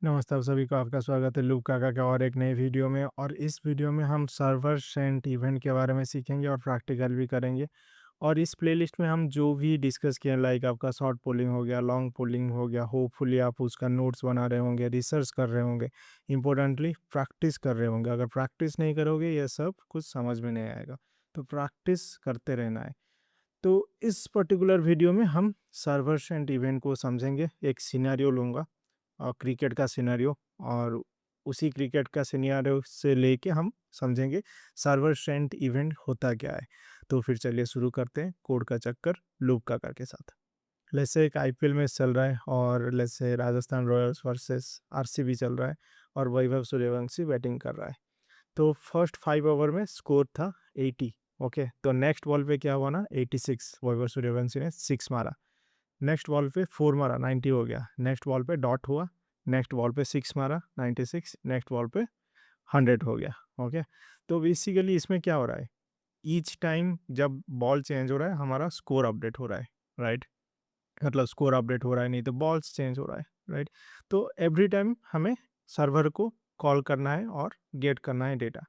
नमस्ते आप सभी को, आपका स्वागत है लूप काका के और एक नए वीडियो में। और इस वीडियो में हम सर्वर सेंट इवेंट के बारे में सीखेंगे और प्रैक्टिकल भी करेंगे। और इस प्लेलिस्ट में हम जो भी डिस्कस किए, लाइक आपका शॉर्ट पुलिंग हो गया, लॉन्ग पुलिंग हो गया, होपफुली आप उसका नोट्स बना रहे होंगे, रिसर्च कर रहे होंगे, इम्पोर्टेंटली प्रैक्टिस कर रहे होंगे। अगर प्रैक्टिस नहीं करोगे ये सब कुछ समझ में नहीं आएगा, तो प्रैक्टिस करते रहना है। तो इस पर्टिकुलर वीडियो में हम सर्वर सेंट इवेंट को समझेंगे। एक सिनेरियो लूँगा, क्रिकेट का सिनेरियो, और उसी क्रिकेट का सिनेरियो से लेके हम समझेंगे सर्वर सेंट इवेंट होता क्या है। तो फिर चलिए शुरू करते हैं कोड का चक्कर लूप काका के साथ। जैसे एक आईपीएल मैच चल रहा है और जैसे राजस्थान रॉयल्स वर्सेस आरसीबी चल रहा है और वैभव सूर्यवंशी बैटिंग कर रहा है। तो फर्स्ट 5 ओवर में स्कोर था 80। ओके, तो नेक्स्ट बॉल पे क्या हुआ ना, 86 वैभव सूर्यवंशी ने 6 मारा। नेक्स्ट बॉल पे 4 मारा, 90 हो गया। नेक्स्ट बॉल पे डॉट हुआ, नेक्स्ट बॉल पे 6 मारा, 96। नेक्स्ट बॉल पे 100 हो गया। ओके, तो बेसिकली इसमें क्या हो रहा है, ईच टाइम जब बॉल चेंज हो रहा है हमारा स्कोर अपडेट हो रहा है, राइट। मतलब स्कोर अपडेट हो रहा है, नहीं तो बॉल्स चेंज हो रहा है, राइट। तो एवरी टाइम हमें सर्वर को कॉल करना है और गेट करना है डेटा।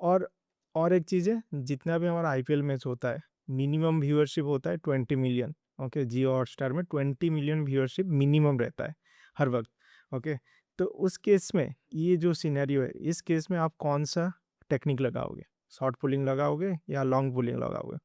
और और एक चीज़ है, जितना भी हमारा आईपीएल मैच होता है मिनिमम व्यूअरशिप होता है 20 मिलियन। ओके, जियो हॉटस्टार में 20 मिलियन व्यूअरशिप मिनिमम रहता है हर वक्त। ओके, तो उस केस में ये जो सिनेरियो है, इस केस में आप कौन सा टेक्निक लगाओगे, शॉर्ट पुलिंग लगाओगे या लॉन्ग पुलिंग लगाओगे।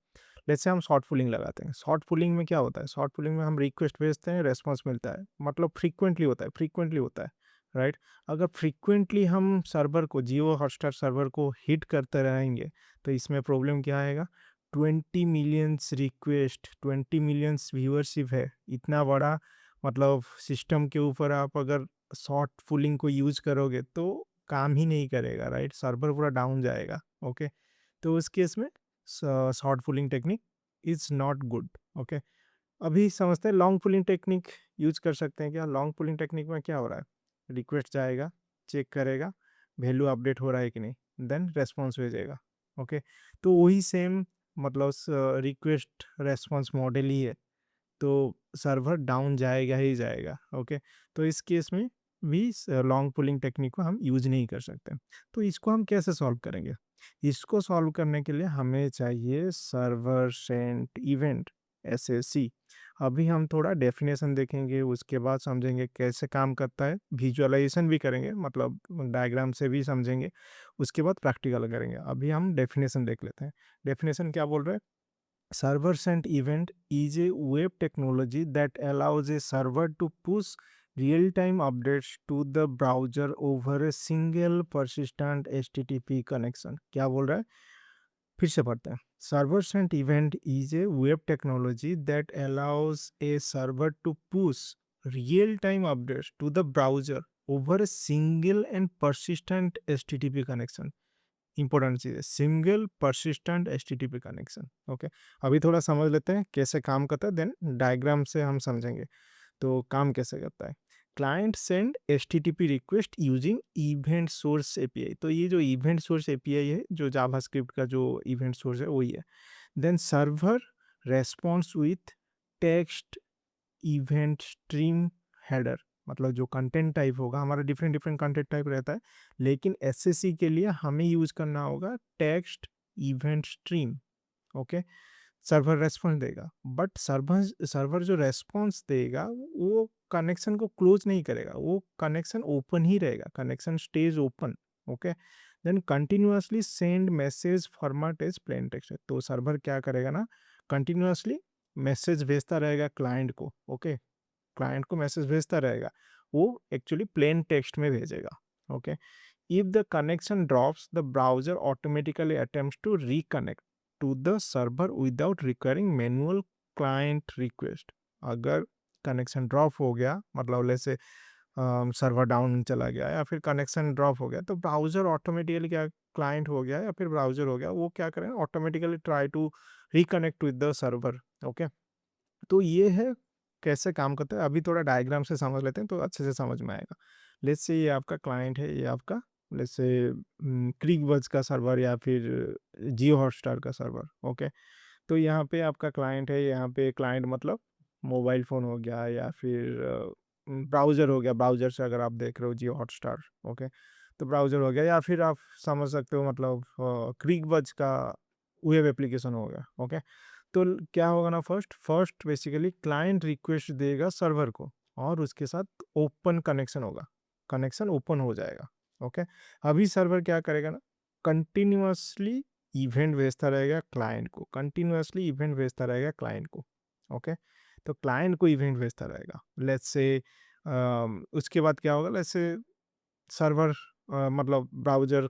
जैसे हम शॉर्ट पुलिंग लगाते हैं। शॉर्ट पुलिंग में क्या होता है, शॉर्ट पुलिंग में हम रिक्वेस्ट भेजते हैं, रेस्पॉन्स मिलता है, मतलब फ्रीक्वेंटली होता है, फ्रीक्वेंटली होता है, राइट। अगर फ्रीक्वेंटली हम सर्वर को, जियो हॉटस्टार सर्वर को हिट करते रहेंगे तो इसमें प्रॉब्लम क्या आएगा, 20 मिलियंस रिक्वेस्ट, 20 मिलियंस व्यूअरशिप है, इतना बड़ा मतलब सिस्टम के ऊपर आप अगर शॉर्ट पुलिंग को यूज करोगे तो काम ही नहीं करेगा, राइट। सर्वर पूरा डाउन जाएगा। ओके, तो उस केस में short pulling technique is not good. Okay, अभी समझते हैं लॉन्ग पुलिंग टेक्निक यूज कर सकते हैं क्या। लॉन्ग पुलिंग टेक्निक में क्या हो रहा है, रिक्वेस्ट जाएगा, चेक करेगा वैल्यू अपडेट हो रहा है कि नहीं, देन रेस्पॉन्स भेजेगा। ओके, तो वही सेम मतलब रिक्वेस्ट रेस्पॉन्स मॉडल ही है, तो सर्वर डाउन जाएगा ही जाएगा। ओके, तो इस केस में भी लॉन्ग पुलिंग टेक्निक को हम यूज नहीं कर सकते। तो इसको हम कैसे सॉल्व करेंगे, इसको सॉल्व करने के लिए हमें चाहिए सर्वर सेंट इवेंट, एसएसी। अभी हम थोड़ा डेफिनेशन देखेंगे, उसके बाद समझेंगे कैसे काम करता है, विजुअलाइजेशन भी करेंगे, मतलब डायग्राम से भी समझेंगे, उसके बाद प्रैक्टिकल करेंगे। अभी हम डेफिनेशन देख लेते हैं। डेफिनेशन क्या बोल रहे हैं, server sent event is a web technology that allows a server to push real-time updates to the browser over a single persistent HTTP connection। क्या बोल रहा है, फिर से पढ़ते हैं। Server sent event is a web technology that allows a server to push real-time updates to the browser over a single and persistent HTTP connection। Important चीज़ है, single persistent HTTP connection. Okay, अभी थोड़ा समझ लेते हैं कैसे काम करता है, देन डायग्राम से हम समझेंगे तो काम कैसे करता है। Client send HTTP request using event source API. तो ये जो इवेंट सोर्स एपीआई है, जो जावास्क्रिप्ट का जो इवेंट सोर्स है वही है। Then server response with text event stream header, मतलब जो कंटेंट टाइप होगा, हमारा डिफरेंट डिफरेंट कंटेंट टाइप रहता है, लेकिन एसएससी के लिए हमें यूज करना होगा text event stream. Okay, server response देगा, बट सर्वर सर्वर जो रेस्पॉन्स देगा वो कनेक्शन को क्लोज नहीं करेगा, वो कनेक्शन ओपन ही रहेगा, connection stage open. Okay, then continuously send message format as plain text. तो सर्वर क्या करेगा ना, कंटिन्यूअसली मैसेज भेजता रहेगा क्लाइंट को। ओके, क्लाइंट को मैसेज भेजता रहेगा, वो एक्चुअली प्लेन टेक्स्ट में भेजेगा। Okay, if the connection drops the browser automatically attempts to reconnect to the server without requiring manual client request. अगर कनेक्शन ड्रॉप हो गया, मतलब जैसे सर्वर डाउन चला गया या फिर कनेक्शन ड्रॉप हो गया, तो ब्राउजर ऑटोमेटिकली क्या, क्लाइंट हो गया या फिर ब्राउजर हो गया, वो क्या करेंगे, automatically try to reconnect with the server. Okay, तो ये है कैसे काम करता है। अभी थोड़ा डायग्राम से समझ लेते हैं तो अच्छे से समझ में आएगा। लेट्स से ये आपका क्लाइंट है, ये आपका लेट्स से क्रिकबज का सर्वर या फिर जियो हॉटस्टार का सर्वर। ओके, तो यहाँ पे आपका क्लाइंट है, यहाँ पे क्लाइंट मतलब मोबाइल फ़ोन हो गया या फिर ब्राउज़र हो गया, ब्राउज़र से अगर आप देख रहे हो जियो हॉटस्टार, ओके? तो ब्राउज़र हो गया, या फिर आप समझ सकते हो मतलब क्रिकबज़ का वेब एप्लीकेशन हो गया, ओके? तो क्या होगा ना, first first basically client request देगा सर्वर को और उसके साथ ओपन कनेक्शन होगा, कनेक्शन ओपन हो जाएगा, ओके? अभी सर्वर क्या करेगा ना, कंटिन्यूअसली इवेंट भेजता रहेगा क्लाइंट को, कंटिन्यूअसली इवेंट भेजता रहेगा क्लाइंट को, ओके? तो क्लाइंट को इवेंट भेजता रहेगा, लेट्स से उसके बाद क्या होगा, लेट्स से सर्वर मतलब ब्राउज़र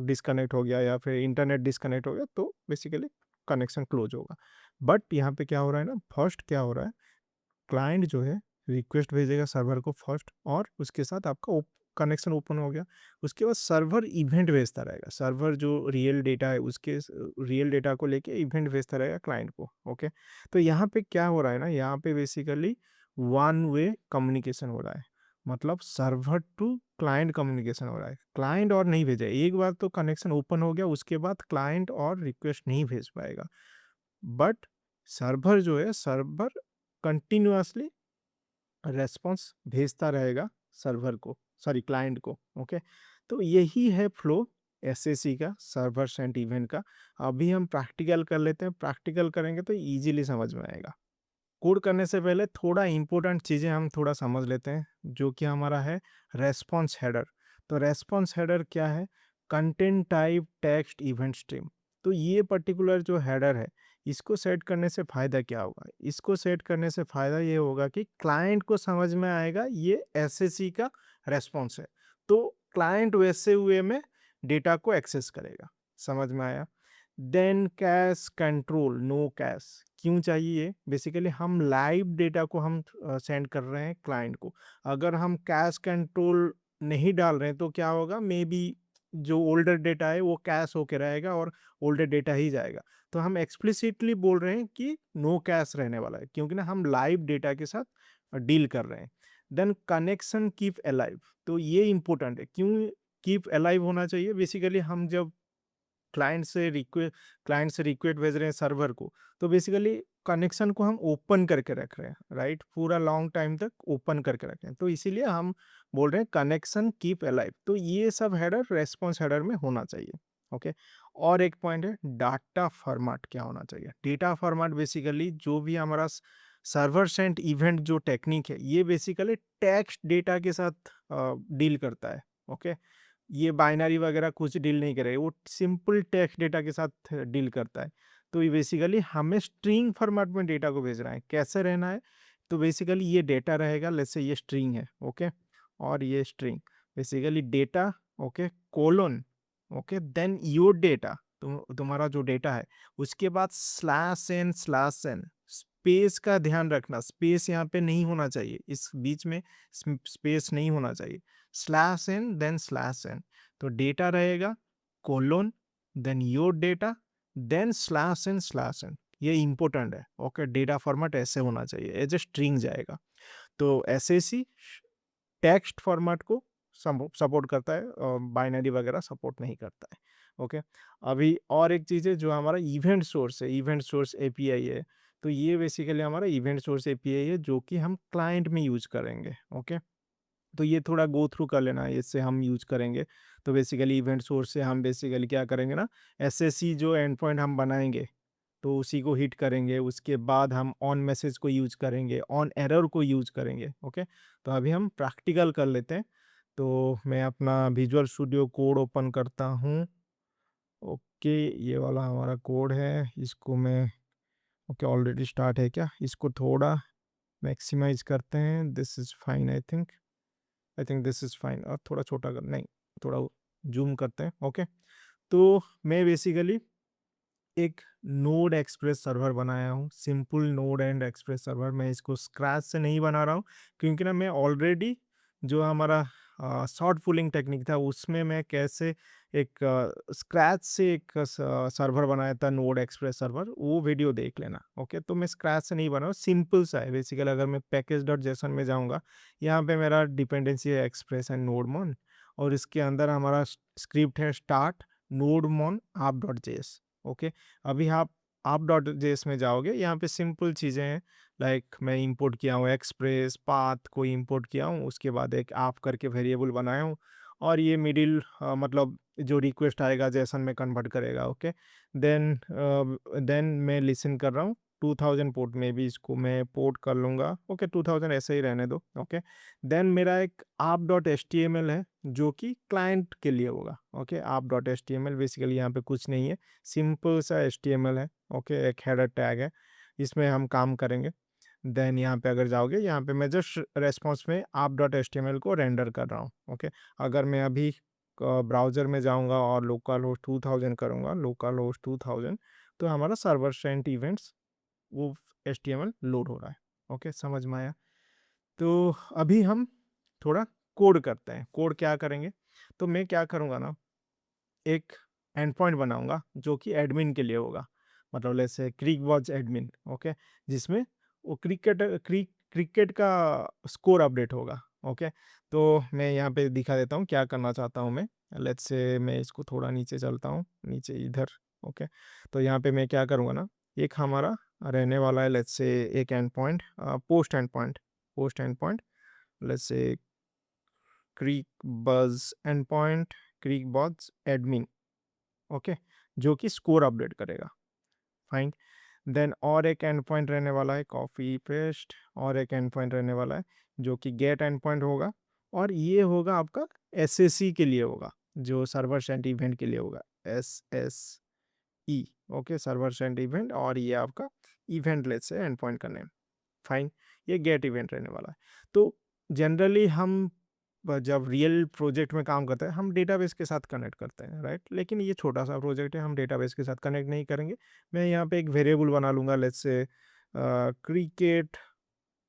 डिस्कनेक्ट हो गया या फिर इंटरनेट डिस्कनेक्ट हो गया, तो बेसिकली कनेक्शन क्लोज होगा। बट यहाँ पे क्या हो रहा है ना, फर्स्ट क्या हो रहा है, क्लाइंट जो है रिक्वेस्ट भेजेगा सर्वर को फर्स्ट, और उसके साथ आपका कनेक्शन ओपन हो गया। उसके बाद सर्वर इवेंट भेजता रहेगा, सर्वर जो रियल डेटा है उसके रियल डेटा को लेके इवेंट भेजता रहेगा क्लाइंट को, ओके? तो यहाँ पे क्या हो रहा है ना, यहाँ पे बेसिकली वन वे कम्युनिकेशन हो रहा है, मतलब सर्वर टू क्लाइंट कम्युनिकेशन हो रहा है, क्लाइंट और नहीं भेजा, एक बार तो कनेक्शन ओपन हो गया उसके बाद क्लाइंट और रिक्वेस्ट नहीं भेज पाएगा, बट सर्वर जो है, सर्वर कंटिन्यूअसली रेस्पॉन्स भेजता रहेगा सर्वर को, सॉरी क्लाइंट को, ओके? तो यही है फ्लो एसएसी का, सर्वर सेंट इवेंट का। अभी हम प्रैक्टिकल कर लेते हैं, प्रैक्टिकल करेंगे तो इजीली समझ में आएगा। कोड करने से पहले थोड़ा इंपॉर्टेंट चीज़ें हम थोड़ा समझ लेते हैं, जो कि हमारा है रेस्पॉन्स हेडर। तो रेस्पॉन्स हेडर क्या है, content type text event stream. तो ये पर्टिकुलर जो हेडर है, इसको सेट करने से फ़ायदा क्या होगा, इसको सेट करने से फ़ायदा ये होगा कि क्लाइंट को समझ में आएगा ये एसएसी का रेस्पॉन्स है, तो क्लाइंट वैसे वे में डेटा को एक्सेस करेगा। समझ में आया? Then cache control, no cache क्यों चाहिए, बेसिकली हम लाइव डेटा को हम सेंड कर रहे हैं क्लाइंट को, अगर हम कैश कंट्रोल नहीं डाल रहे हैं तो क्या होगा, मे बी जो ओल्डर डेटा है वो कैश होके रहेगा और ओल्डर डेटा ही जाएगा। तो हम एक्सप्लिसिटली बोल रहे हैं कि नो कैश रहने वाला है, क्योंकि ना हम लाइव डेटा के साथ डील कर रहे हैं। देन कनेक्शन कीप अलाइव, तो ये इंपॉर्टेंट है, क्यों कीप अलाइव होना चाहिए, बेसिकली हम जब क्लाइंट से रिक्वेस्ट भेज रहे हैं सर्वर को, तो बेसिकली कनेक्शन को हम ओपन करके रख रहे हैं, राइट? पूरा लॉन्ग टाइम तक ओपन करके रखें, तो इसीलिए हम बोल रहे हैं कनेक्शन कीप अलाइव। तो ये सब हेडर रेस्पॉन्स हेडर में होना चाहिए, ओके? और एक पॉइंट है डाटा फॉर्मेट क्या होना चाहिए। डेटा फॉर्मेट बेसिकली जो भी हमारा सर्वर सेंट इवेंट जो टेक्निक है, ये बेसिकली टेक्स्ट डेटा के साथ डील करता है, ओके? ये बाइनरी वगैरह कुछ डील नहीं करेगा, वो सिंपल टेक्स्ट डेटा के साथ डील करता है। तो ये बेसिकली हमें स्ट्रिंग फॉर्मेट में डेटा को भेजना है, कैसे रहना है, तो बेसिकली ये डेटा रहेगा, लेट्स से ये स्ट्रिंग है, ओके? और ये string basically data, okay, colon, okay, then your data, तुम्हारा जो डेटा है, उसके बाद स्लैश एन स्पेस का ध्यान रखना, स्पेस यहाँ पे नहीं होना चाहिए, इस बीच में स्पेस नहीं होना चाहिए, slash n then slash n. तो डेटा रहेगा colon, then your data, then slash n, ये इंपॉर्टेंट है, ओके? डेटा फॉर्मेट ऐसे होना चाहिए, एज ए स्ट्रिंग जाएगा। तो एसएसी टेक्स्ट फॉर्मेट को सपोर्ट करता है और बाइनरी वगैरह सपोर्ट नहीं करता है, ओके? अभी और एक चीज़ है जो हमारा इवेंट सोर्स है, इवेंट सोर्स एपीआई है। तो ये बेसिकली हमारा इवेंट सोर्स एपीआई है जो कि हम क्लाइंट में यूज करेंगे, ओके? तो ये थोड़ा गो थ्रू कर लेना है, इससे हम यूज करेंगे। तो बेसिकली इवेंट सोर्स से हम बेसिकली क्या करेंगे ना, एसएससी जो एंड पॉइंट हम बनाएंगे, तो उसी को हिट करेंगे, उसके बाद हम ऑन मैसेज को यूज करेंगे, ऑन एरर को यूज करेंगे, ओके? तो अभी हम प्रैक्टिकल कर लेते हैं। तो मैं अपना विजुअल स्टूडियो कोड ओपन करता हूँ, ओके? ये वाला हमारा कोड है, इसको मैं, ओके, ऑलरेडी स्टार्ट है क्या, इसको थोड़ा मैक्सिमाइज करते हैं, this is fine, I think this is fine, और थोड़ा छोटा कर, नहीं, थोड़ा जूम करते हैं, ओके? तो मैं बेसिकली एक नोड एक्सप्रेस सर्वर बनाया हूँ, simple node and express server. मैं इसको स्क्रैच से नहीं बना रहा हूँ, क्योंकि ना मैं ऑलरेडी जो हमारा शॉर्ट पुलिंग टेक्निक था उसमें मैं कैसे एक स्क्रैच से एक सर्वर बनाया था, नोड एक्सप्रेस सर्वर, वो वीडियो देख लेना, ओके? तो मैं स्क्रैच से नहीं बना, सिंपल सा है बेसिकली। अगर मैं पैकेज डॉट जेसन में जाऊँगा, यहाँ पे मेरा डिपेंडेंसी है एक्सप्रेस एंड नोड मॉन, और इसके अंदर हमारा स्क्रिप्ट है स्टार्ट नोड मॉन आप डॉट जेएस, ओके? अभी आप डॉट जेएस में जाओगे, यहाँ पे सिंपल चीज़ें हैं, लाइक मैं इंपोर्ट किया हूँ एक्सप्रेस पाथ को इंपोर्ट किया हूँ, उसके बाद एक आप करके वेरिएबल बनाया हूँ और ये मिडिल मतलब जो रिक्वेस्ट आएगा जेसन में कन्वर्ट करेगा। ओके, देन मैं लिसन कर रहा हूँ 2000 पोर्ट में भी, इसको मैं पोर्ट कर लूँगा। ओके, 2000 ऐसे ही रहने दो। ओके, देन मेरा एक आप dot H T M L है जो कि क्लाइंट के लिए होगा। ओके, आप dot H T M L basically यहाँ पे कुछ नहीं है, सिंपल सा एच टी एम एल है। ओके, एक हेडर टैग है, इसमें हम काम करेंगे। देन यहाँ पे अगर जाओगे, यहाँ पे मैं जस्ट रेस्पॉन्स में आप dot H T M L को रेंडर कर रहा हूँ। ओके, अगर मैं अभी ब्राउज़र में जाऊँगा और लोकल होस्ट 2000 करूँगा, लोकल होस्ट 2000, तो हमारा सर्वर सेंट इवेंट्स वो H T M L load हो रहा है। ओके, समझ में आया? तो अभी हम थोड़ा कोड करते हैं। कोड क्या करेंगे? तो मैं क्या करूँगा ना, एक एंड पॉइंट बनाऊंगा जो कि एडमिन के लिए होगा, मतलब जैसे क्रिक वॉच एडमिन। ओके, जिसमें वो क्रिकेट का स्कोर अपडेट होगा। ओके, तो मैं यहाँ पे दिखा देता हूँ क्या करना चाहता हूँ मैं। लेट्स से मैं इसको थोड़ा नीचे चलता हूँ, नीचे इधर। ओके, तो यहाँ पे मैं क्या करूँगा ना, एक हमारा रहने वाला है लेट्स से एक end point, post end point let's say क्रिक बज एंड पॉइंट, क्रिक बज एडमिन। ओके, जो कि स्कोर अपडेट करेगा। फाइन, देन और एक एंड पॉइंट रहने वाला है, कॉपी पेस्ट, और एक एंड पॉइंट रहने वाला है जो कि गेट एंड पॉइंट होगा, और ये होगा आपका एसएसई के लिए होगा, जो सर्वर सेंट इवेंट के लिए होगा, SSE. Okay, server sent event, और ये आपका event let's say end point का नेम। फाइन, ये गेट इवेंट रहने वाला है। तो जनरली हम जब रियल प्रोजेक्ट में काम करते हैं हम डेटाबेस के साथ कनेक्ट करते हैं, राइट? लेकिन ये छोटा सा प्रोजेक्ट है, हम डेटाबेस के साथ कनेक्ट नहीं करेंगे। मैं यहाँ पे एक वेरिएबल बना लूँगा let's say cricket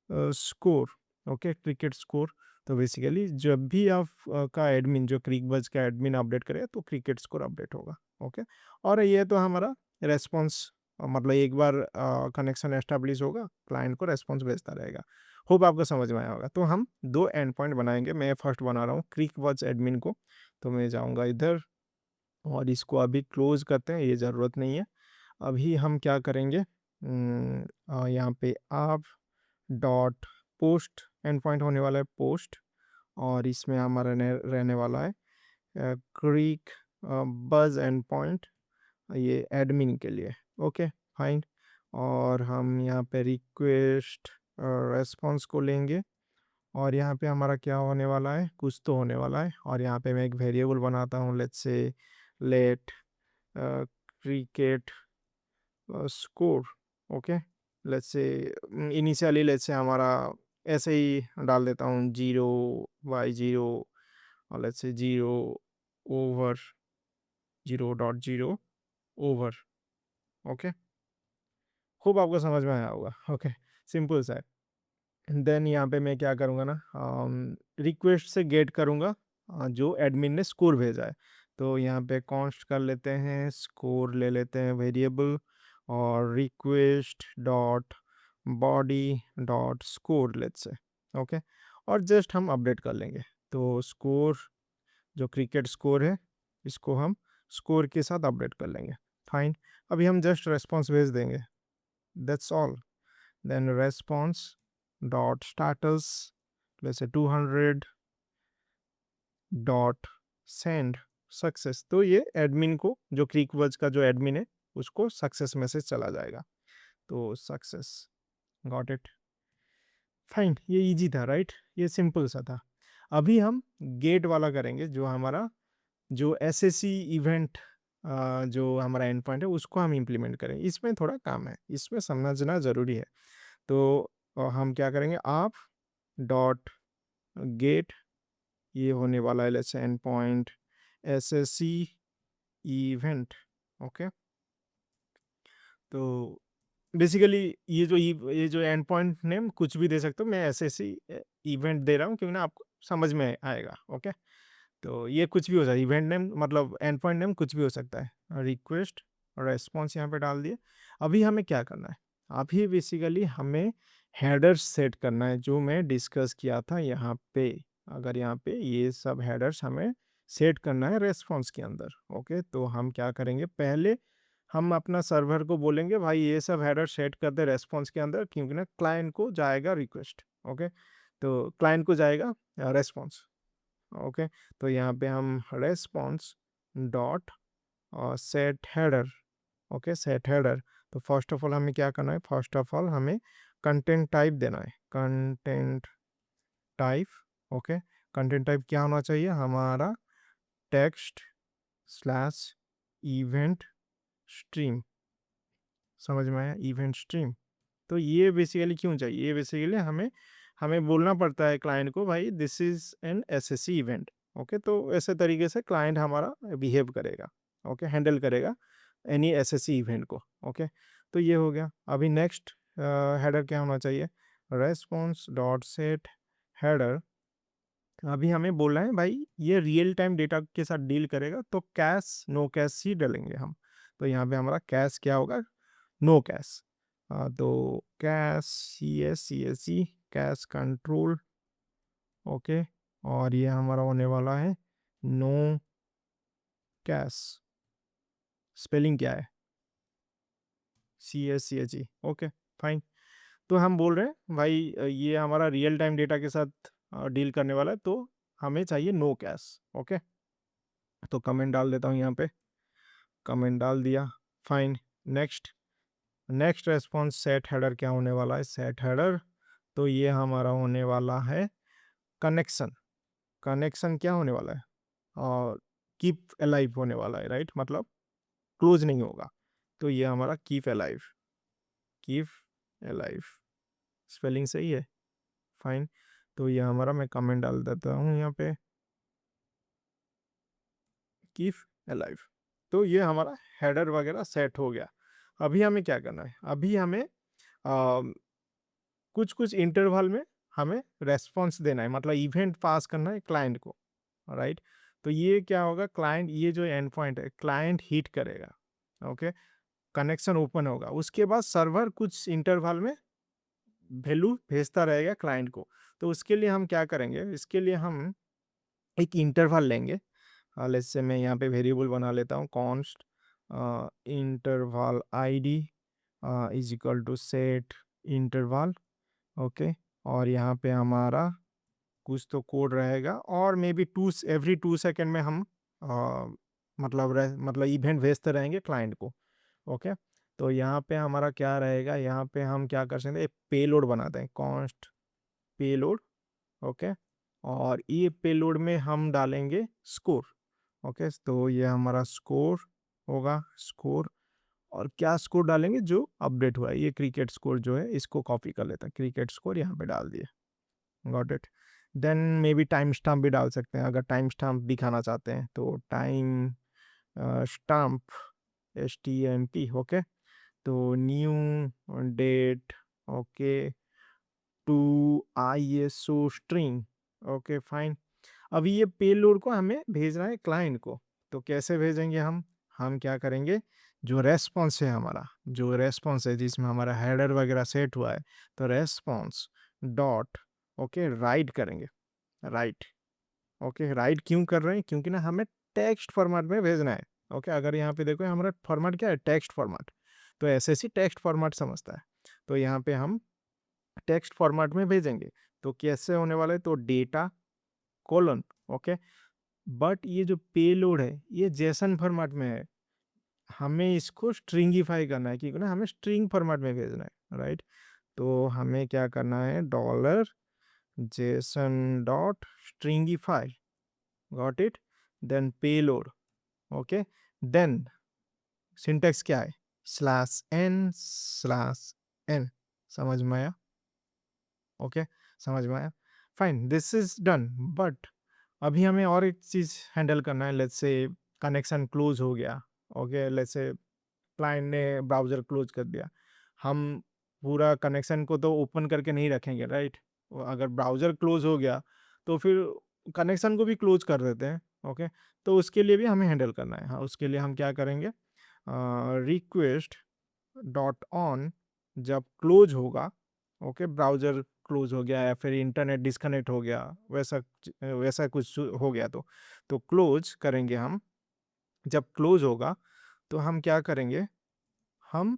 score. Okay, cricket score. तो बेसिकली जब भी आप का एडमिन, जो क्रिकबज का एडमिन अपडेट करे तो क्रिकेट स्कोर अपडेट होगा। ओके, और ये तो हमारा रेस्पॉन्स, मतलब एक बार कनेक्शन एस्टेब्लिश होगा, क्लाइंट को रेस्पॉन्स भेजता रहेगा। होप आपको समझ में आया होगा। तो हम दो एंड पॉइंट बनाएंगे। मैं फर्स्ट बना रहा हूँ क्रिकबज एडमिन को, तो मैं जाऊँगा इधर और इसको अभी क्लोज करते हैं, ये ज़रूरत नहीं है। अभी हम क्या करेंगे, यहाँ पे आप डॉट पोस्ट एंड पॉइंट होने वाला है, पोस्ट, और इसमें हमारा रहने वाला है क्रिक बज एंड पॉइंट, ये एडमिन के लिए। ओके, फाइन, और हम यहाँ पे रिक्वेस्ट रेस्पॉन्स को लेंगे, और यहाँ पे हमारा क्या होने वाला है, कुछ तो होने वाला है, और यहाँ पे मैं एक वेरिएबल बनाता हूँ let's say let cricket score. Okay, let's say initially let's say हमारा ऐसे ही डाल देता हूँ 0/0, और लेट्स से 0/0 0.0 ओवर। ओके, खूब आपको समझ में आया होगा। ओके, सिंपल सा है। देन यहाँ पे मैं क्या करूँगा ना, रिक्वेस्ट से गेट करूँगा जो एडमिन ने स्कोर भेजा है। तो यहाँ पे कॉन्स्ट कर लेते हैं, स्कोर ले लेते हैं वेरिएबल, और request dot body dot score let's say. Okay, और जस्ट हम अपडेट कर लेंगे। तो स्कोर, जो क्रिकेट स्कोर है, इसको हम स्कोर के साथ अपडेट कर लेंगे। फाइन, अभी हम जस्ट रेस्पॉन्स भेज देंगे, that's all. Then response dot status जैसे 200 डॉट सेंड सक्सेस। तो ये एडमिन को, जो क्रिकबज का जो एडमिन है, उसको सक्सेस मैसेज चला जाएगा। तो सक्सेस, गॉट इट। फाइन, ये इजी था, राइट? ये सिंपल सा था। अभी हम गेट वाला करेंगे, जो हमारा जो एसएससी इवेंट, जो हमारा एंड पॉइंट है, उसको हम इम्प्लीमेंट करें। इसमें थोड़ा काम है, इसमें समझना ज़रूरी है। तो हम क्या करेंगे, आप डॉट गेट, ये होने वाला है let's end point SSC event. Okay, तो बेसिकली ये जो एंड पॉइंट नेम कुछ भी दे सकते हो, मैं एसएससी इवेंट दे रहा हूँ क्योंकि ना आपको समझ में आएगा। ओके, तो ये कुछ भी हो सकता है, इवेंट नेम मतलब एंड पॉइंट नेम कुछ भी हो सकता है। रिक्वेस्ट और रेस्पॉन्स यहाँ पे डाल दिए। अभी हमें क्या करना है, अभी बेसिकली हमें हेडर्स सेट करना है, जो मैं डिस्कस किया था यहाँ पे। अगर यहाँ पे ये सब हेडर्स हमें सेट करना है रेस्पॉन्स के अंदर। ओके, तो हम क्या करेंगे, पहले हम अपना सर्वर को बोलेंगे भाई ये सब हेडर सेट कर दे रेस्पॉन्स के अंदर, क्योंकि ना क्लाइंट को जाएगा रिक्वेस्ट। ओके, तो क्लाइंट को जाएगा रेस्पॉन्स। ओके, तो यहाँ पे हम response dot set header. Okay, set header. तो फर्स्ट ऑफ ऑल हमें क्या करना है, फर्स्ट ऑफ ऑल हमें कंटेंट टाइप देना है, content type. Okay, content type क्या होना चाहिए हमारा, टेक्स्ट स्लैश इवेंट स्ट्रीम। समझ में आया, इवेंट स्ट्रीम। तो ये बेसिकली क्यों चाहिए, ये बेसिकली हमें हमें बोलना पड़ता है क्लाइंट को भाई this is an SSC event. Okay, तो ऐसे तरीके से क्लाइंट हमारा बिहेव करेगा। ओके, हैंडल करेगा एनी एसएससी इवेंट को। ओके, तो ये हो गया। अभी नेक्स्ट हेडर क्या होना चाहिए, रेस्पॉन्स डॉट सेट हेडर। अभी हमें बोलना है भाई ये रियल टाइम डेटा के साथ डील करेगा, तो कैश नो कैश ही डालेंगे हम। तो यहाँ पे हमारा कैश क्या होगा, नो कैश। तो कैश सी कैश कंट्रोल। ओके, और ये हमारा होने वाला है नो कैश। स्पेलिंग क्या है, CASH। Okay, fine. तो हम बोल रहे हैं भाई ये हमारा रियल टाइम डेटा के साथ डील करने वाला है, तो हमें चाहिए नो कैश। ओके, तो कमेंट डाल देता हूँ यहाँ पे, कमेंट डाल दिया, fine. Next, next response set header क्या होने वाला है, सेट हेडर। तो ये हमारा होने वाला है कनेक्शन। कनेक्शन क्या होने वाला है, और कीप अलाइव होने वाला है, राइट, मतलब क्लोज नहीं होगा। तो ये हमारा keep alive, keep alive. Spelling सही है, फाइन। तो ये हमारा, मैं कमेंट डाल देता हूँ यहाँ पे, कीप अलाइव। तो ये हमारा हेडर वगैरह सेट हो गया। अभी हमें क्या करना है, अभी हमें कुछ कुछ इंटरवल में हमें रेस्पॉन्स देना है, मतलब इवेंट पास करना है क्लाइंट को, राइट। तो ये क्या होगा, क्लाइंट, ये जो एंड पॉइंट है क्लाइंट हिट करेगा। ओके, कनेक्शन ओपन होगा, उसके बाद सर्वर कुछ इंटरवल में वैल्यू भेजता रहेगा क्लाइंट को। तो उसके लिए हम क्या करेंगे, इसके लिए हम एक इंटरवल लेंगे। लेट्स से मैं यहाँ पे वेरिएबल बना लेता हूँ, const interval ID is equal to set interval. Okay, और यहाँ पे हमारा कुछ तो कोड रहेगा, और मे बी एवरी 2 सेकेंड में हम मतलब इवेंट भेजते रहेंगे क्लाइंट को। ओके, तो यहाँ पे हमारा क्या रहेगा, यहाँ पे हम क्या कर सकते हैं, पेलोड बनाते हैं, कॉन्स्ट पेलोड। ओके, और ये पेलोड में हम डालेंगे स्कोर। ओके, तो ये हमारा स्कोर होगा, स्कोर। और क्या स्कोर डालेंगे, जो अपडेट हुआ है, ये क्रिकेट स्कोर जो है इसको कॉपी कर लेते हैं, क्रिकेट स्कोर यहाँ पे डाल दिए, got it. Then maybe time stamp भी डाल सकते हैं, अगर टाइम स्टाम्प दिखाना चाहते हैं तो टाइम स्टाम्प, STMP। ओके, तो new date, okay, to ISO string. Okay, fine. अभी ये पेलोड को हमें भेजना है क्लाइंट को, तो कैसे भेजेंगे हम क्या करेंगे, जो रेस्पॉन्स है हमारा, जो रेस्पॉन्स है जिसमें हमारा हेडर वगैरह सेट हुआ है, तो रेस्पॉन्स डॉट, ओके, राइट करेंगे, राइट। ओके, राइट क्यों कर रहे हैं, क्योंकि ना हमें टेक्स्ट फॉर्मेट में भेजना है। ओके, अगर यहाँ पे देखो हमारा फॉर्मेट क्या है, टेक्स्ट फॉर्मेट। तो SSC टेक्स्ट फॉर्मेट समझता है, तो यहाँ पे हम टेक्स्ट फॉर्मेट में भेजेंगे। तो कैसे होने वाला है, तो डेटा कोलन। ओके, बट ये जो पेलोड है ये जेसन फॉर्मेट में है, हमें इसको स्ट्रिंगिफाई करना है, क्योंकि ना हमें स्ट्रिंग फॉर्मेट में भेजना है, राइट। तो हमें क्या करना है, dollar JSON dot stringify, got it. Then payload. Okay, then syntax क्या है, /n/n। समझ में आया, ओके, समझ में आया, fine, this is done. But अभी हमें और एक चीज़ हैंडल करना है, लेट्स से कनेक्शन क्लोज हो गया। ओके, लेट्स से क्लाइंट ने ब्राउज़र क्लोज कर दिया, हम पूरा कनेक्शन को तो ओपन करके नहीं रखेंगे, राइट। अगर ब्राउज़र क्लोज हो गया तो फिर कनेक्शन को भी क्लोज कर देते हैं। ओके, तो उसके लिए भी हमें हैंडल करना है। हाँ, उसके लिए हम क्या करेंगे, रिक्वेस्ट डॉट ऑन जब क्लोज होगा, ओके, ब्राउज़र क्लोज हो गया या फिर इंटरनेट डिस्कनेक्ट हो गया, वैसा वैसा कुछ हो गया, तो क्लोज करेंगे हम। जब क्लोज होगा तो हम क्या करेंगे, हम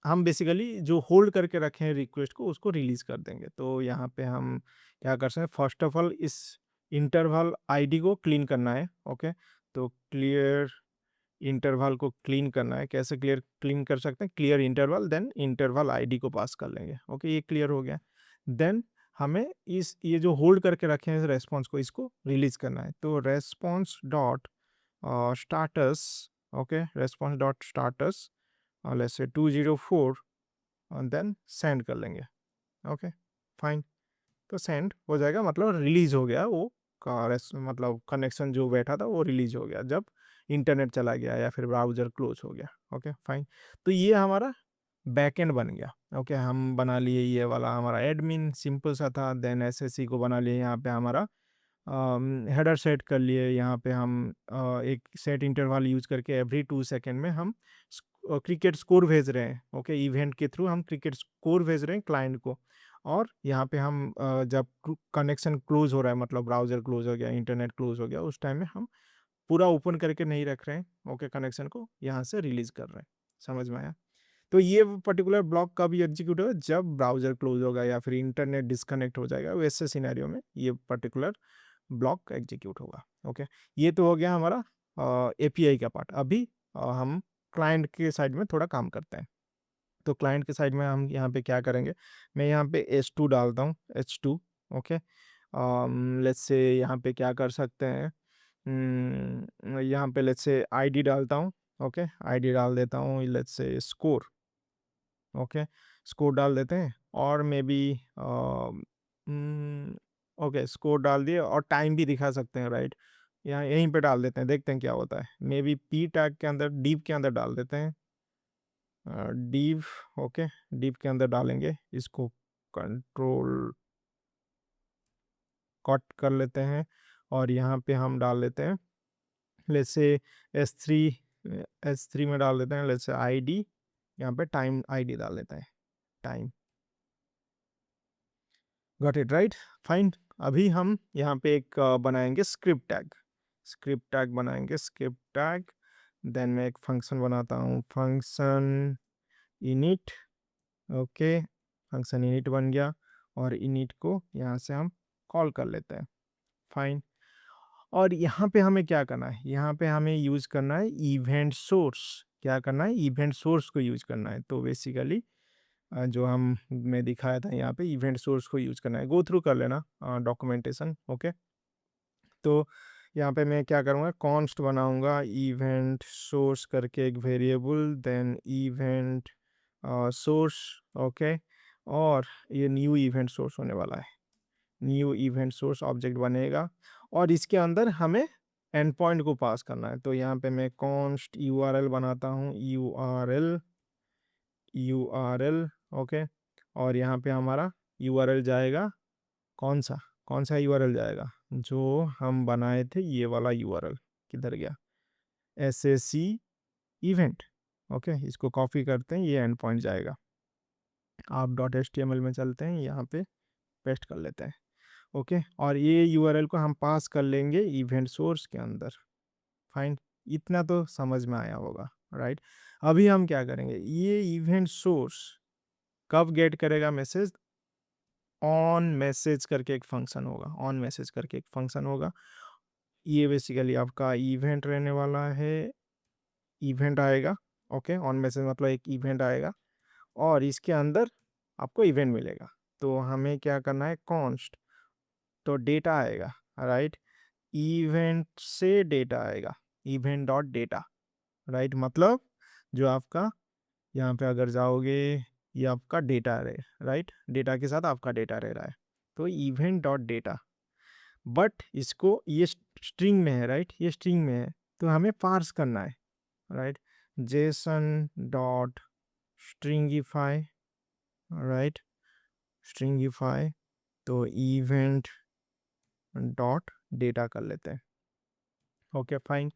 हम बेसिकली जो होल्ड करके रखे हैं रिक्वेस्ट को उसको रिलीज़ कर देंगे। तो यहाँ पे हम क्या कर सकते हैं, फर्स्ट ऑफ ऑल इस इंटरवल आईडी को क्लीन करना है। ओके, तो क्लियर इंटरवल को क्लीन करना है। कैसे क्लीन कर सकते हैं, clear interval then interval ID को पास कर लेंगे। ओके, ये क्लियर हो गया। देन हमें इस ये जो होल्ड करके रखे हैं रेस्पॉन्स को, इसको रिलीज करना है। तो response dot status, okay, response dot status let's say 204 और देन सेंड कर लेंगे। Okay, fine. तो सेंड हो जाएगा, मतलब रिलीज हो गया वो मतलब कनेक्शन जो बैठा था वो रिलीज हो गया जब इंटरनेट चला गया या फिर ब्राउज़र क्लोज हो गया। Okay, fine. तो ये हमारा बैकएंड बन गया। ओके, हम बना लिए ये वाला हमारा एडमिन, सिंपल सा था। देन एसएससी को बना लिए, यहाँ पे हमारा हेडर सेट कर लिए। यहाँ पे हम एक सेट इंटरवल यूज करके एवरी 2 सेकेंड में हम क्रिकेट स्कोर भेज रहे हैं। ओके, इवेंट के थ्रू हम क्रिकेट स्कोर भेज रहे हैं क्लाइंट को। और यहाँ पे हम जब कनेक्शन क्लोज हो रहा है, मतलब ब्राउज़र क्लोज हो गया, इंटरनेट क्लोज हो गया, उस टाइम में हम पूरा ओपन करके नहीं रख रहे हैं। ओके, कनेक्शन को यहाँ से रिलीज कर रहे हैं। समझ में आया? तो ये पर्टिकुलर ब्लॉक कब एग्जीक्यूट होगा, जब ब्राउज़र क्लोज होगा या फिर इंटरनेट डिस्कनेक्ट हो जाएगा, वैसे सिनेरियो में ये पर्टिकुलर ब्लॉक एग्जीक्यूट होगा। ओके, ये तो हो गया हमारा एपीआई का पार्ट। अभी हम क्लाइंट के साइड में थोड़ा काम करते हैं। तो क्लाइंट के साइड में हम यहाँ पे क्या करेंगे, मैं यहाँ पे H2 डालता हूँ, H2। ओके, लेट्स से यहाँ पे क्या कर सकते हैं, यहाँ पे लेट्स से आईडी डालता हूँ। ओके, आईडी डाल देता हूँ, लेट्स से स्कोर। ओके, स्कोर डाल देते हैं और मे बी ओके, स्कोर डाल दिए और टाइम भी दिखा सकते हैं, राइट। यहाँ यहीं पे डाल देते हैं, देखते हैं क्या होता है। मे बी पी टैग के अंदर, डीप के अंदर डाल देते हैं, डीप। ओके, डीप के अंदर डालेंगे, इसको कंट्रोल कट कर लेते हैं और यहाँ पे हम डाल लेते हैं लेट्स से S3, S3 में डाल देते हैं लेट्स से आईडी, यहाँ पे टाइम आईडी डाल देते हैं, time. Got it, right, fine. अभी हम यहाँ पे एक बनाएंगे स्क्रिप्ट टैग, स्क्रिप्ट टैग बनाएंगे, स्क्रिप्ट टैग। देन मैं एक फंक्शन बनाता हूँ, function init. Okay, function init बन गया और इनिट को यहाँ से हम कॉल कर लेते हैं, फाइन। और यहाँ पे हमें क्या करना है, यहाँ पे हमें यूज़ करना है इवेंट सोर्स। क्या करना है, इवेंट सोर्स को यूज़ करना है। तो बेसिकली जो हम मैं दिखाया था यहाँ पे, इवेंट सोर्स को यूज़ करना है। गो थ्रू कर लेना डॉक्यूमेंटेशन। ओके, तो यहाँ पे मैं क्या करूँगा, कॉन्स्ट बनाऊँगा इवेंट सोर्स करके एक variable, then event source. Okay, और ये न्यू इवेंट सोर्स होने वाला है, न्यू इवेंट सोर्स ऑब्जेक्ट बनेगा और इसके अंदर हमें एंड पॉइंट को पास करना है। तो यहाँ पे मैं कॉन्स्ट यूआरएल बनाता हूँ, यूआरएल, यूआरएल। ओके, और यहाँ पे हमारा यूआरएल जाएगा, कौन सा यूआरएल जाएगा, जो हम बनाए थे, ये वाला यूआरएल किधर गया, एसएससी इवेंट। ओके, इसको कॉपी करते हैं, ये एंड पॉइंट जाएगा। आप डॉट एचटीएमएल में चलते हैं, यहाँ पे पेस्ट कर लेते हैं। ओके, और ये यूआरएल को हम पास कर लेंगे इवेंट सोर्स के अंदर, फाइन। इतना तो समझ में आया होगा, राइट। अभी हम क्या करेंगे, ये इवेंट सोर्स कब गेट करेगा मैसेज, ऑन मैसेज करके एक फंक्शन होगा, ऑन मैसेज करके एक फंक्शन होगा। ये बेसिकली आपका इवेंट रहने वाला है, इवेंट आएगा। ओके, ऑन मैसेज मतलब एक इवेंट आएगा और इसके अंदर आपको इवेंट मिलेगा। तो हमें क्या करना है, कॉन्स्ट, तो डेटा आएगा, राइट। इवेंट से डेटा आएगा, इवेंट डॉट डेटा, राइट। मतलब जो आपका यहाँ पे अगर जाओगे, ये आपका डेटा रहे, राइट, डेटा के साथ आपका डेटा रह रहा है। तो इवेंट डॉट डेटा, बट इसको ये स्ट्रिंग में है, राइट, ये स्ट्रिंग में है, तो हमें पार्स करना है, right. Jason dot stringify, right, stringify. तो इवेंट डॉट डेटा कर लेते हैं। Okay, fine.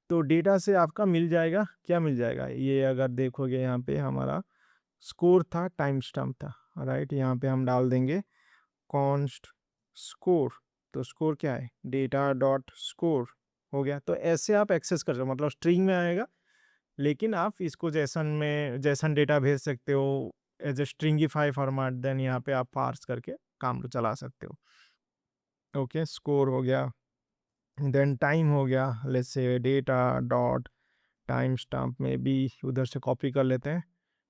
तो डेटा से आपका मिल जाएगा, क्या मिल जाएगा, ये अगर देखोगे यहाँ पे हमारा स्कोर था, टाइम स्टैम्प था, राइट। यहाँ पे हम डाल देंगे कॉन्स्ट स्कोर। तो स्कोर क्या है, डेटा डॉट स्कोर हो गया। तो ऐसे आप एक्सेस कर सकते हो, मतलब स्ट्रिंग में आएगा लेकिन आप इसको जेसन डेटा भेज सकते हो as a stringify format, then यहाँ पे आप पार्स करके काम चला सकते हो। ओके, स्कोर हो गया, देन टाइम हो गया, let's say data dot time stamp में भी उधर से कॉपी कर लेते हैं,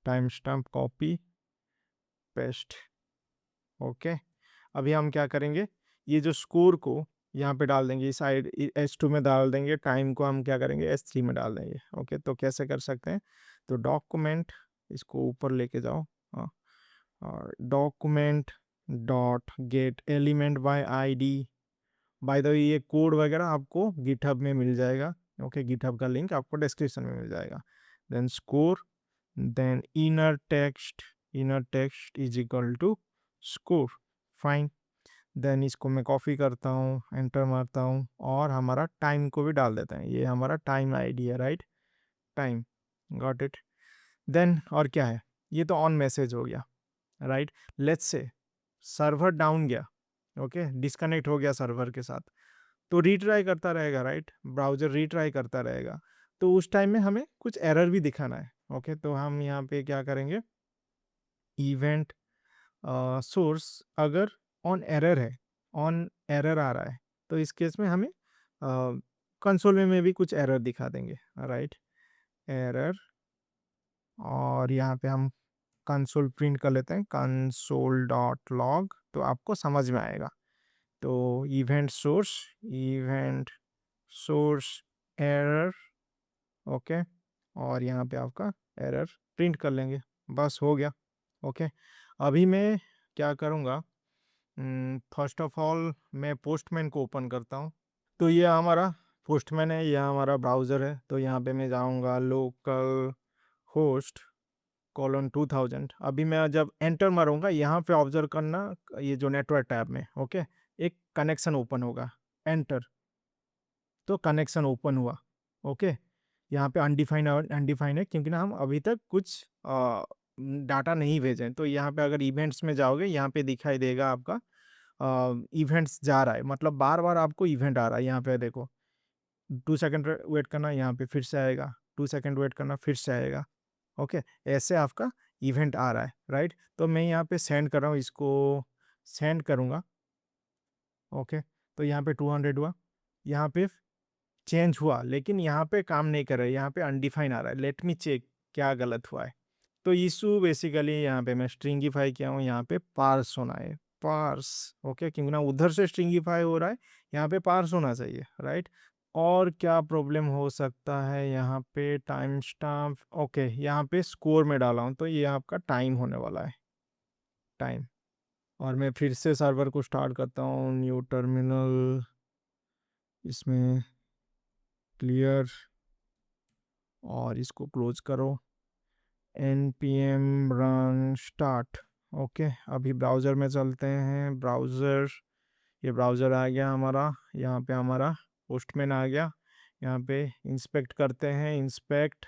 time stamp copy paste. Okay, अभी हम क्या करेंगे, ये जो स्कोर को यहाँ पे डाल देंगे, इस साइड S2 में डाल देंगे, टाइम को हम क्या करेंगे S3 में डाल देंगे। ओके, तो कैसे कर सकते हैं, तो डॉक्यूमेंट, इसको ऊपर लेके जाओ, हाँ, और document dot get element by ID. By the way ये कोड वगैरह आपको गिटहब में मिल जाएगा। ओके, गिटहब का लिंक आपको डिस्क्रिप्शन में मिल जाएगा। Then score, then inner text is equal to score, fine. देन इसको मैं कॉपी करता हूँ, एंटर मारता हूँ, और हमारा टाइम को भी डाल देते हैं, ये हमारा टाइम आईडी है, right, time, got it. Then और क्या है, ये तो ऑन मैसेज हो गया, right. Let's say server down गया, ओके, डिस्कनेक्ट हो गया सर्वर के साथ, तो रीट्राई करता रहेगा, राइट, ब्राउजर रीट्राई करता रहेगा, तो उस टाइम में हमें कुछ एरर भी दिखाना है। ओके, तो हम यहाँ पे क्या करेंगे, इवेंट सोर्स अगर ऑन एरर है, ऑन एरर आ रहा है, तो इस केस में हमें कंसोल में भी कुछ एरर दिखा देंगे, राइट, एरर, और यहाँ पे हम कंसोल प्रिंट कर लेते हैं, कंसोल डॉट लॉग, तो आपको समझ में आएगा। तो इवेंट सोर्स एरर, ओके, और यहाँ पे आपका एरर प्रिंट कर लेंगे, बस हो गया। ओके, अभी मैं क्या करूँगा, फर्स्ट ऑफ ऑल मैं पोस्टमैन को ओपन करता हूँ। तो ये हमारा पोस्टमैन है, ये हमारा ब्राउज़र है, तो यहाँ पे मैं जाऊँगा लोकल होस्ट कोलन 2000। अभी मैं जब एंटर मारूंगा, यहाँ पे ऑब्जर्व करना, ये जो नेटवर्क टैब में, ओके, एक कनेक्शन ओपन होगा, एंटर, तो कनेक्शन ओपन हुआ। ओके, यहाँ पे अनडिफाइन है क्योंकि ना हम अभी तक कुछ डाटा नहीं भेजे, तो यहाँ पे अगर इवेंट्स में जाओगे, यहाँ पे दिखाई देगा आपका इवेंट्स जा रहा है, मतलब बार बार आपको इवेंट आ रहा है। यहाँ पे देखो, 2 सेकंड वेट करना, यहाँ पे फिर से आएगा, 2 सेकंड वेट करना, फिर से आएगा। ओके, ऐसे आपका इवेंट आ रहा है, राइट। तो मैं यहाँ पे सेंड कर रहा हूँ, इसको सेंड करूँगा। ओके, तो यहाँ पे 200 हुआ, यहाँ पे चेंज हुआ, लेकिन यहाँ पे काम नहीं कर रहा है, यहाँ पे अनडिफाइन आ रहा है। लेट मी चेक क्या गलत हुआ है। तो इशू बेसिकली यहाँ पे मैं स्ट्रिंगिफाई किया हूँ, यहाँ पे पार्स होना है, पार्स। ओके, क्योंकि ना उधर से स्ट्रिंगिफाई हो रहा है, यहाँ पे पार्स होना चाहिए, राइट। और क्या प्रॉब्लम हो सकता है, यहाँ पे टाइम स्टैम्प, ओके, यहाँ पे स्कोर में डाला हूँ, तो ये आपका टाइम होने वाला है, टाइम। और मैं फिर से सर्वर को स्टार्ट करता हूँ, न्यू टर्मिनल, इसमें क्लियर, और इसको क्लोज करो, npm run start। ओके, अभी ब्राउज़र में चलते हैं, ब्राउज़र, ये ब्राउज़र आ गया हमारा, यहाँ पे हमारा पोस्टमैन आ गया, यहाँ पे इंस्पेक्ट करते हैं, इंस्पेक्ट,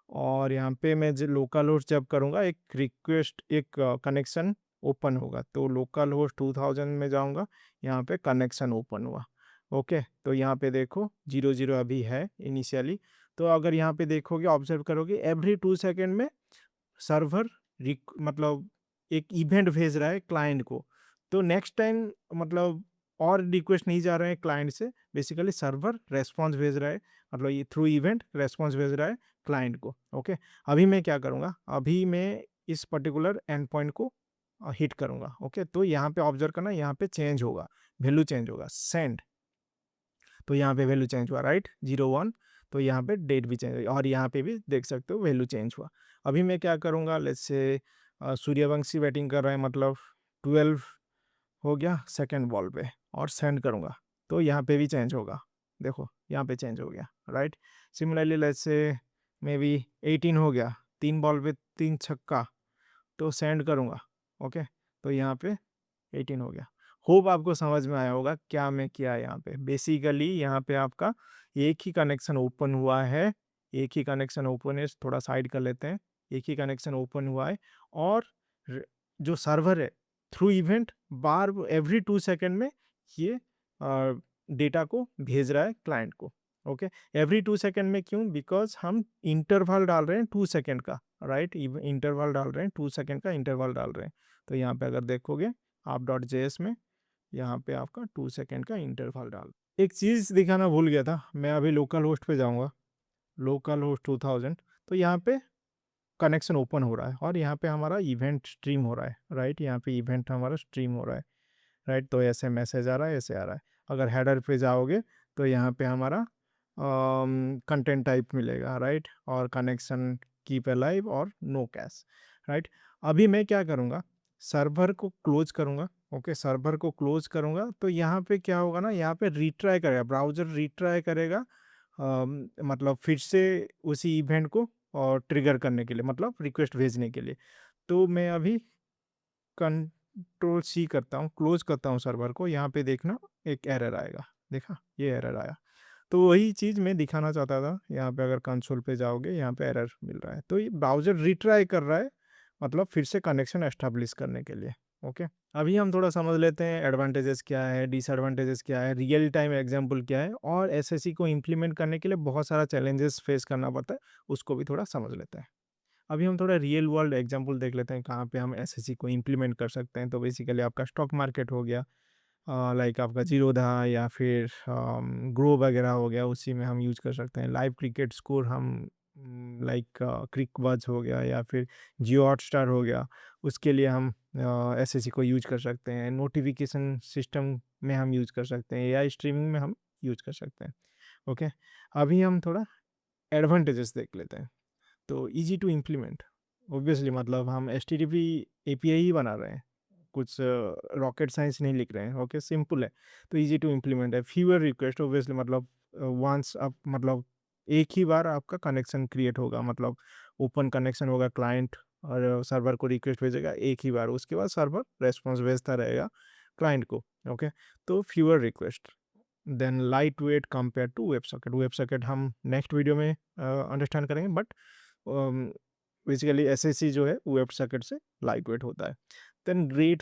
और यहाँ पे मैं जो लोकल होस्ट जब करूँगा, एक रिक्वेस्ट, एक कनेक्शन ओपन होगा, तो लोकल होस्ट 2000 में जाऊँगा, यहाँ पे कनेक्शन ओपन हुआ। ओके, तो यहाँ पे देखो 00 अभी है इनिशियली, तो अगर यहाँ पे देखोगे, ऑब्जर्व करोगे, एवरी 2 सेकेंड में सर्वर मतलब एक इवेंट भेज रहा है क्लाइंट को, तो नेक्स्ट टाइम मतलब और रिक्वेस्ट नहीं जा रहे हैं क्लाइंट से, बेसिकली सर्वर रेस्पॉन्स भेज रहा है, मतलब ये थ्रू इवेंट रेस्पॉन्स भेज रहा है क्लाइंट को। ओके, अभी मैं क्या करूँगा, अभी मैं इस पर्टिकुलर एंड पॉइंट को हिट करूँगा। ओके, तो यहाँ पे ऑब्जर्व करना, यहाँ पे चेंज होगा, वैल्यू चेंज होगा, सेंड, तो यहाँ पे वैल्यू चेंज हुआ, राइट, 01, तो यहाँ पे डेट भी चेंज हुई, और यहाँ पे भी देख सकते हो वैल्यू चेंज हुआ। अभी मैं क्या करूँगा, लेट्स से सूर्यवंशी बैटिंग कर रहे हैं, मतलब 12 हो गया सेकंड बॉल पे, और सेंड करूँगा, तो यहाँ पे भी चेंज होगा, देखो यहाँ पे चेंज हो गया, right. Similarly let's say may be 18 हो गया, 3 बॉल पे 3 छक्का, तो सेंड करूँगा। ओके, तो यहाँ पे 18 हो गया। होप आपको समझ में आया होगा क्या मैं किया यहाँ पे। बेसिकली यहाँ पे आपका एक ही कनेक्शन ओपन हुआ है, एक ही कनेक्शन ओपन है, थोड़ा साइड कर लेते हैं, एक ही कनेक्शन ओपन हुआ है, और जो सर्वर है थ्रू इवेंट बार एवरी 2 सेकेंड में ये डेटा को भेज रहा है क्लाइंट को। ओके, एवरी 2 सेकंड में क्यों? बिकॉज़ हम इंटरवल डाल रहे हैं 2 सेकंड का, राइट? इंटरवल डाल रहे हैं, 2 सेकंड का इंटरवल डाल रहे हैं। तो यहाँ पे अगर देखोगे आप डॉट जेएस में, यहाँ पे आपका 2 सेकंड का इंटरवल डाल। एक चीज़ दिखाना भूल गया था, मैं अभी लोकल होस्ट पे जाऊँगा, लोकल होस्ट 2000, तो यहाँ पे कनेक्शन ओपन हो रहा है और यहाँ पे हमारा इवेंट स्ट्रीम हो रहा है, राइट? यहाँ पे इवेंट हमारा स्ट्रीम हो रहा है, राइट? तो ऐसे मैसेज आ रहा है, ऐसे आ रहा है। अगर हेडर पे जाओगे तो यहाँ पे हमारा कंटेंट टाइप मिलेगा, राइट? और कनेक्शन कीप अलाइव और नो कैश, राइट? अभी मैं क्या करूँगा, सर्वर को क्लोज करूँगा, ओके? सर्वर को क्लोज करूँगा तो यहाँ पे क्या होगा ना, यहाँ पे रीट्राई करेगा, ब्राउज़र रीट्राई करेगा, मतलब फिर से उसी इवेंट को और ट्रिगर करने के लिए, मतलब रिक्वेस्ट भेजने के लिए। तो मैं अभी कंट्रोल सी करता हूँ, क्लोज करता हूँ सर्वर को, यहाँ पे देखना एक एरर आएगा, देखा? ये एरर आया। तो वही चीज़ मैं दिखाना चाहता था, यहाँ पे अगर कंसोल पे जाओगे यहाँ पे एरर मिल रहा है। तो ये ब्राउज़र रीट्राई कर रहा है, मतलब फिर से कनेक्शन एस्टेब्लिश करने के लिए, ओके? अभी हम थोड़ा समझ लेते हैं एडवांटेजेस क्या है, डिसएडवांटेजेस क्या है, रियल टाइम एग्जांपल क्या है, और एसएससी को इम्प्लीमेंट करने के लिए बहुत सारा चैलेंजेस फेस करना पड़ता है, उसको भी थोड़ा समझ लेते हैं। अभी हम थोड़ा रियल वर्ल्ड एग्जांपल देख लेते हैं कहाँ पे हम एसएससी को इम्प्लीमेंट कर सकते हैं। तो बेसिकली आपका स्टॉक मार्केट हो गया, लाइक आपका जीरोधा या फिर ग्रो वगैरह हो गया, उसी में हम यूज़ कर सकते हैं। लाइव क्रिकेट स्कोर हम लाइक क्रिकबज़ हो गया या फिर जियो हॉटस्टार हो गया, उसके लिए हम एसएससी को यूज़ कर सकते हैं। नोटिफिकेशन सिस्टम में हम यूज़ कर सकते हैं, एआई स्ट्रीमिंग में हम यूज़ कर सकते हैं, ओके? अभी हम थोड़ा एडवांटेजेस देख लेते हैं। तो ईज़ी टू इम्प्लीमेंट, ऑब्वियसली मतलब हम एचटीटीपी एपीआई ही बना रहे हैं, कुछ रॉकेट साइंस नहीं लिख रहे हैं, ओके? सिंपल है। तो ईज़ी टू इम्प्लीमेंट है। फीवर रिक्वेस्ट, ऑब्वियसली मतलब वंस आप मतलब एक ही बार आपका कनेक्शन क्रिएट होगा, मतलब ओपन कनेक्शन होगा, क्लाइंट और सर्वर को रिक्वेस्ट भेजेगा एक ही बार, उसके बाद सर्वर रेस्पॉन्स भेजता रहेगा क्लाइंट को, ओके? तो fewer request, then light weight compare to web socket. Web socket हम नेक्स्ट वीडियो में अंडरस्टैंड करेंगे, बट बेसिकली एसएससी जो है वेब सॉकेट से लाइट वेट होता है। देन ग्रेट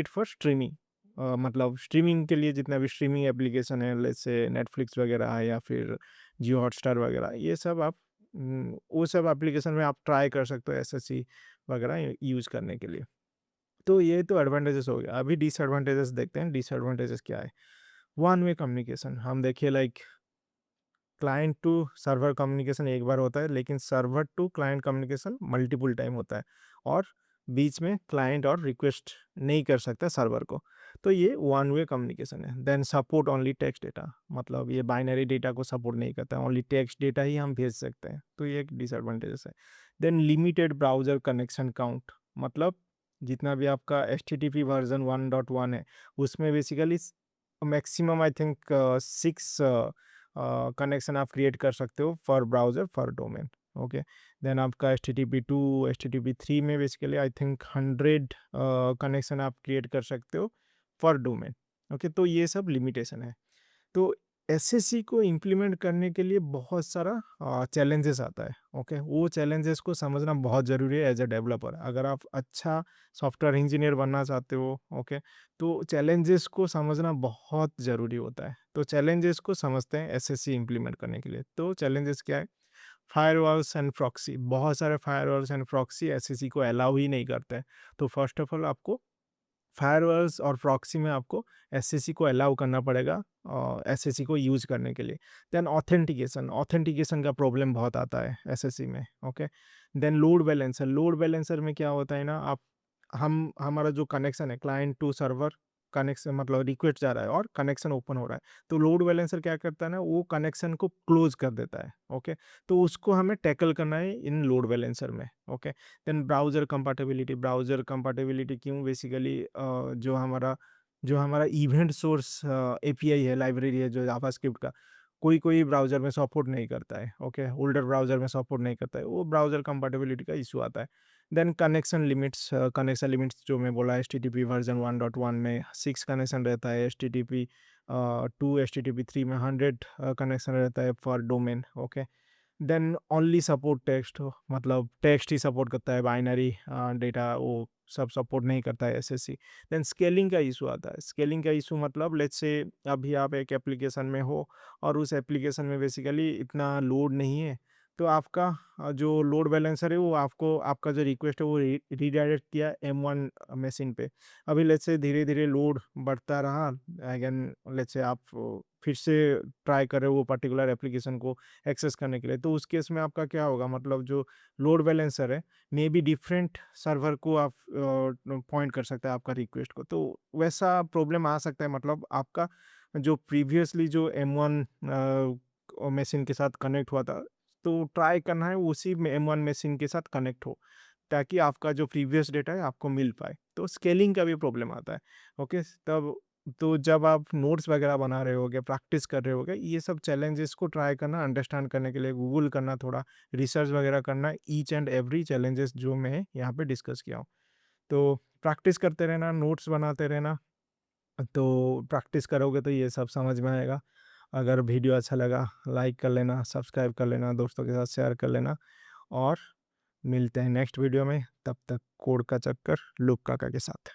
फॉर स्ट्रीमिंग, मतलब स्ट्रीमिंग के लिए जितना भी स्ट्रीमिंग एप्लीकेशन है, जैसे नेटफ्लिक्स वगैरह है या फिर जियो हॉटस्टार वगैरह, ये सब आप वो सब एप्लीकेशन में आप ट्राई कर सकते हो एसएससी वगैरह यूज़ करने के लिए। तो ये तो एडवांटेजेस हो गया। अभी डिसएडवांटेजेस देखते हैं, डिसएडवांटेजेस क्या है? वन वे कम्युनिकेशन, हम देखिए like client to server communication एक बार होता है, लेकिन server to client communication multiple time होता है, और बीच में क्लाइंट और रिक्वेस्ट नहीं कर सकता सर्वर को। तो ये वन वे कम्युनिकेशन है। Then support only text data, मतलब ये बाइनरी डेटा को सपोर्ट नहीं करता, ओनली टेक्स्ट डेटा ही हम भेज सकते हैं, तो ये एक डिसएडवांटेजेस है। Then limited browser connection count, मतलब जितना भी आपका H T T P version 1.1 है, उसमें basically maximum I think 6 connection आप क्रिएट कर सकते हो for browser for domain, okay? Then आपका HTTP2 HTTP3 में बेसिकली आई थिंक 100 कनेक्शन आप क्रिएट कर सकते हो फॉर डोमेन, ओके? तो ये सब लिमिटेशन है। तो एसएससी को इम्प्लीमेंट करने के लिए बहुत सारा चैलेंजेस आता है, ओके? वो चैलेंजेस को समझना बहुत ज़रूरी है एज अ डेवलपर। अगर आप अच्छा सॉफ्टवेयर इंजीनियर बनना चाहते हो, ओके, तो चैलेंजेस को समझना बहुत ज़रूरी होता है। तो चैलेंजेस को समझते हैं एसएससी इम्प्लीमेंट करने के लिए। तो चैलेंजेस क्या है? फायरवॉल्स एंड प्रॉक्सी, बहुत सारे फायरवॉल्स एंड प्रॉक्सी एसएससी को अलाउ ही नहीं करते हैं। तो फर्स्ट ऑफ ऑल आपको फायरवॉल्स और प्रॉक्सी में आपको एसएससी को अलाउ करना पड़ेगा एसएससी को यूज़ करने के लिए। देन ऑथेंटिकेशन, ऑथेंटिकेशन का प्रॉब्लम बहुत आता है एसएससी में, okay? Then load balancer, load balancer में क्या होता है ना, आप हम हमारा जो कनेक्शन है क्लाइंट टू सर्वर कनेक्शन, मतलब रिक्वेस्ट जा रहा है और कनेक्शन ओपन हो रहा है, तो लोड बैलेंसर क्या करता है ना, वो कनेक्शन को क्लोज कर देता है, ओके? तो उसको हमें टैकल करना है इन लोड बैलेंसर में, okay? Then browser compatibility, browser compatibility क्यों? बेसिकली जो हमारा इवेंट सोर्स एपीआई है, लाइब्रेरी है जो जावास्क्रिप्ट का, कोई-कोई ब्राउज़र में सपोर्ट नहीं करता है, ओके? ओल्डर ब्राउज़र में सपोर्ट नहीं करता है, वो ब्राउज़र कंपैटिबिलिटी का इश्यू आता है। देन कनेक्शन लिमिट्स जो मैं बोला, एचटीटीपी वर्ज़न 1.1 में 6 कनेक्शन रहता है, एचटीटीपी 2 एचटीटीपी 3 में 100 कनेक्शन रहता है for domain, okay? Then only support text हो, मतलब टेक्स्ट ही सपोर्ट करता है, बाइनरी डेटा वो सब सपोर्ट नहीं करता है एसएससी। देन स्केलिंग का इशू आता है। स्केलिंग का इशू मतलब लेट्स से अभी आप एक एप्लीकेशन में हो और उस एप्लीकेशन में बेसिकली इतना लोड नहीं है, तो आपका जो लोड बैलेंसर है वो आपको आपका जो रिक्वेस्ट है वो रीडायरेक्ट किया M1 मशीन पे। अभी लेट्स से धीरे धीरे लोड बढ़ता रहा, अगेन लेट्स से आप फिर से ट्राई कर रहे हो वो पर्टिकुलर एप्लीकेशन को एक्सेस करने के लिए, तो उस केस में आपका क्या होगा, मतलब जो लोड बैलेंसर है मे बी डिफरेंट सर्वर को आप पॉइंट कर सकते हैं आपका रिक्वेस्ट को, तो वैसा प्रॉब्लम आ सकता है। मतलब आपका जो प्रीवियसली जो M1 मशीन के साथ कनेक्ट हुआ था, तो ट्राई करना है उसी में M1 मशीन के साथ कनेक्ट हो, ताकि आपका जो प्रीवियस डेटा है आपको मिल पाए। तो स्केलिंग का भी प्रॉब्लम आता है। ओके, तब तो जब आप नोट्स वगैरह बना रहे होगे, प्रैक्टिस कर रहे होगे, ये सब चैलेंजेस को ट्राई करना, अंडरस्टैंड करने के लिए गूगल करना, थोड़ा रिसर्च वगैरह करना, ईच एंड एवरी चैलेंजेस जो मैं यहाँ पे डिस्कस किया हूँ। तो प्रैक्टिस करते रहना, नोट्स बनाते रहना, तो प्रैक्टिस करोगे तो ये सब समझ में आएगा। अगर वीडियो अच्छा लगा, लाइक कर लेना, सब्सक्राइब कर लेना, दोस्तों के साथ शेयर कर लेना, और मिलते हैं नेक्स्ट वीडियो में। तब तक कोड का चक्कर लूप काका के साथ।